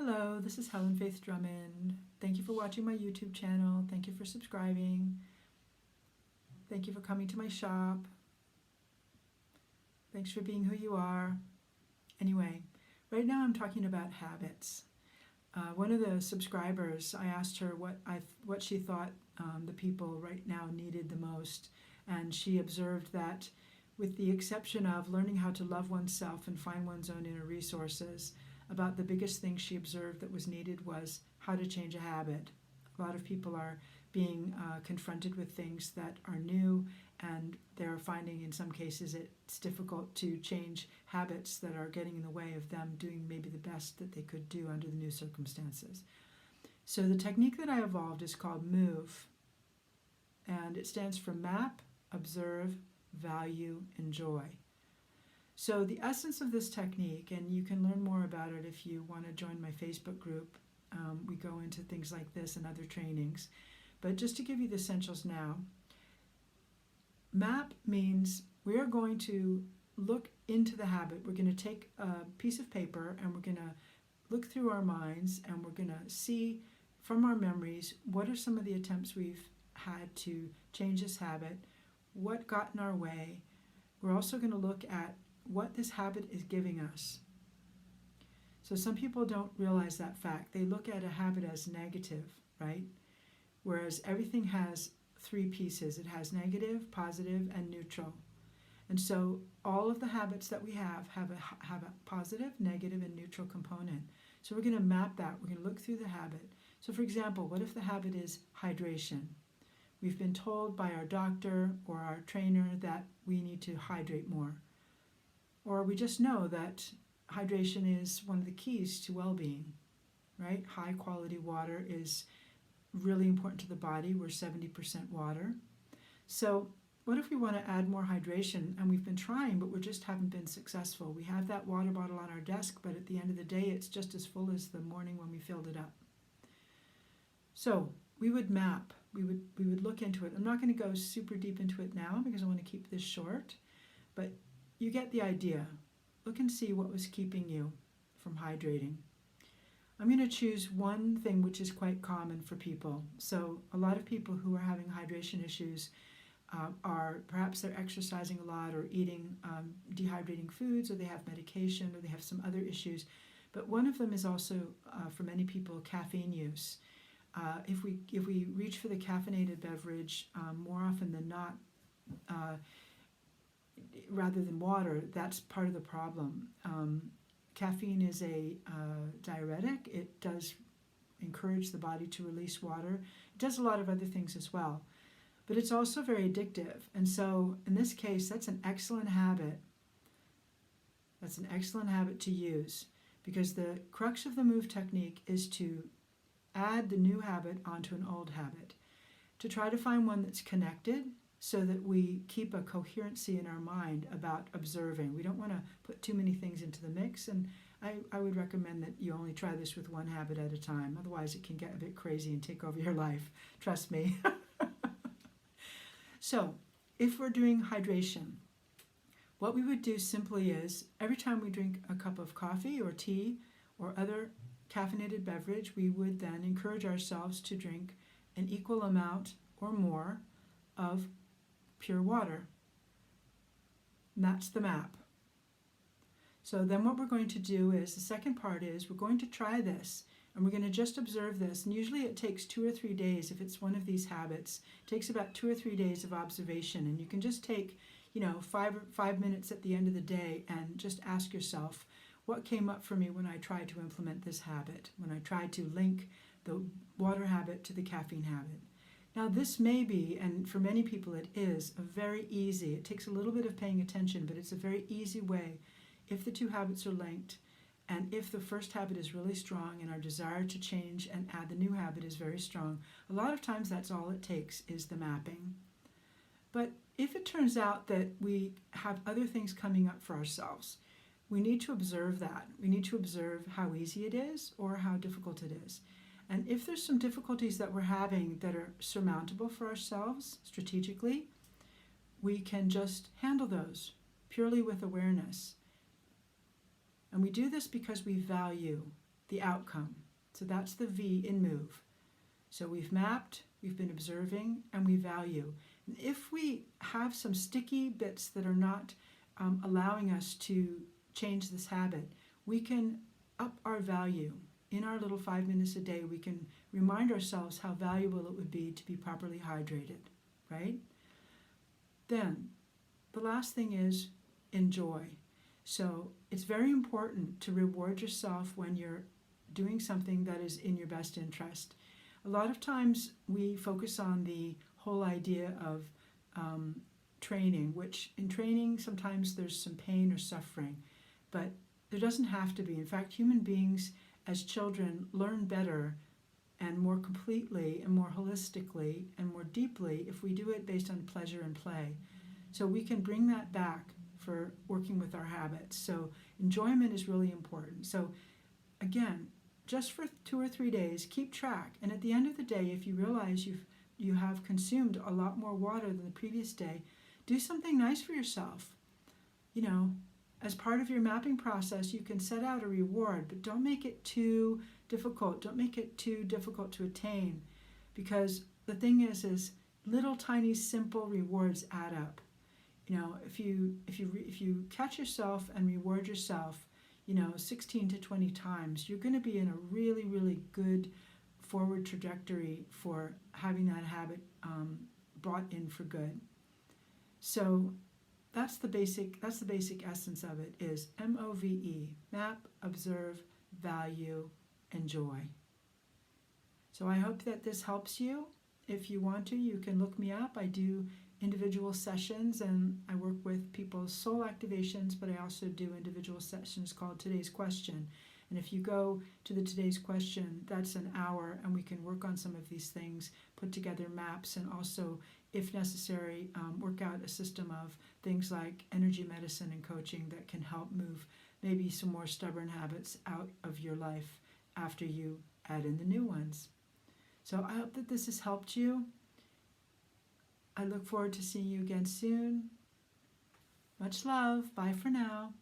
Hello, this is Helen Faith Drummond. Thank you for watching my YouTube channel. Thank you for subscribing. Thank you for coming to my shop. Thanks for being who you are. Anyway, right now I'm talking about habits. One of the subscribers, I asked her what she thought the people right now needed the most, and she observed that with the exception of learning how to love oneself and find one's own inner resources, about the biggest thing she observed that was needed was how to change a habit. A lot of people are being confronted with things that are new, and they're finding in some cases it's difficult to change habits that are getting in the way of them doing maybe the best that they could do under the new circumstances. So the technique that I evolved is called M.O.V.E, and it stands for Map, Observe, Value, Enjoy. So the essence of this technique, and you can learn more about it if you want to join my Facebook group. We go into things like this and other trainings. But just to give you the essentials now, map means we are going to look into the habit. We're going to take a piece of paper and we're going to look through our minds and we're going to see from our memories what are some of the attempts we've had to change this habit, what got in our way. We're also going to look at what this habit is giving us. So some people don't realize that fact. They look at a habit as negative, right? Whereas everything has three pieces. It has negative, positive, and neutral. And so all of the habits that we have a positive, negative, and neutral component. So we're going to map that. We're going to look through the habit. So for example, what if the habit is hydration? We've been told by our doctor or our trainer that we need to hydrate more. Or we just know that hydration is one of the keys to well-being, right? High quality water is really important to the body. We're 70% water. So what if we want to add more hydration, and we've been trying, but we just haven't been successful? We have that water bottle on our desk, but at the end of the day, it's just as full as the morning when we filled it up. So we would map, we would look into it. I'm not going to go super deep into it now because I want to keep this short, but you get the idea. Look and see what was keeping you from hydrating. I'm going to choose one thing which is quite common for people. So a lot of people who are having hydration issues are perhaps they're exercising a lot or eating dehydrating foods, or they have medication, or they have some other issues. But one of them is also, for many people, caffeine use. If we reach for the caffeinated beverage more often than not, rather than water, that's part of the problem. Caffeine is a diuretic. It does encourage the body to release water. It does a lot of other things as well. But it's also very addictive. And so in this case, that's an excellent habit. That's an excellent habit to use, because the crux of the M.O.V.E technique is to add the new habit onto an old habit, to try to find one that's connected, so that we keep a coherency in our mind about observing. We don't want to put too many things into the mix, and I would recommend that you only try this with one habit at a time. Otherwise it can get a bit crazy and take over your life. Trust me. So if we're doing hydration, what we would do simply is every time we drink a cup of coffee or tea or other caffeinated beverage, we would then encourage ourselves to drink an equal amount or more of pure water. And that's the map. So then what we're going to do is, the second part is, we're going to try this, and we're going to just observe this. And usually it takes 2 or 3 days. If it's one of these habits, it takes about 2 or 3 days of observation. And you can just take, 5 minutes at the end of the day and just ask yourself, what came up for me when I tried to implement this habit, when I tried to link the water habit to the caffeine habit? Now this may be, and for many people it is, a very easy, it takes a little bit of paying attention, but it's a very easy way, if the two habits are linked, and if the first habit is really strong and our desire to change and add the new habit is very strong, a lot of times that's all it takes, is the mapping. But if it turns out that we have other things coming up for ourselves, we need to observe that. We need to observe how easy it is or how difficult it is. And if there's some difficulties that we're having that are surmountable for ourselves strategically, we can just handle those purely with awareness. And we do this because we value the outcome. So that's the V in MOVE. So we've mapped, we've been observing, and we value. And if we have some sticky bits that are not allowing us to change this habit, we can up our value. In our little 5 minutes a day, we can remind ourselves how valuable it would be to be properly hydrated, right? Then, the last thing is enjoy. So it's very important to reward yourself when you're doing something that is in your best interest. A lot of times we focus on the whole idea of training, which in training sometimes there's some pain or suffering, but there doesn't have to be. In fact, human beings as children learn better and more completely and more holistically and more deeply if we do it based on pleasure and play. So we can bring that back for working with our habits. So enjoyment is really important. So again, just for 2 or 3 days, keep track. And at the end of the day, if you realize you have consumed a lot more water than the previous day, do something nice for yourself. You know, as part of your mapping process, you can set out a reward, but don't make it too difficult. Don't make it too difficult to attain, because the thing is little tiny simple rewards add up. You know, if you catch yourself and reward yourself, 16 to 20 times, you're going to be in a really, really good forward trajectory for having that habit brought in for good. So that's the basic essence of it, is M-O-V-E, map, observe, value, enjoy. So I hope that this helps you. If you want to, you can look me up. I do individual sessions and I work with people's soul activations, but I also do individual sessions called Today's Question. And if you go to the Today's Question, that's an hour and we can work on some of these things, put together maps, and also, if necessary, work out a system of things like energy medicine and coaching that can help move maybe some more stubborn habits out of your life after you add in the new ones. So I hope that this has helped you. I look forward to seeing you again soon. Much love. Bye for now.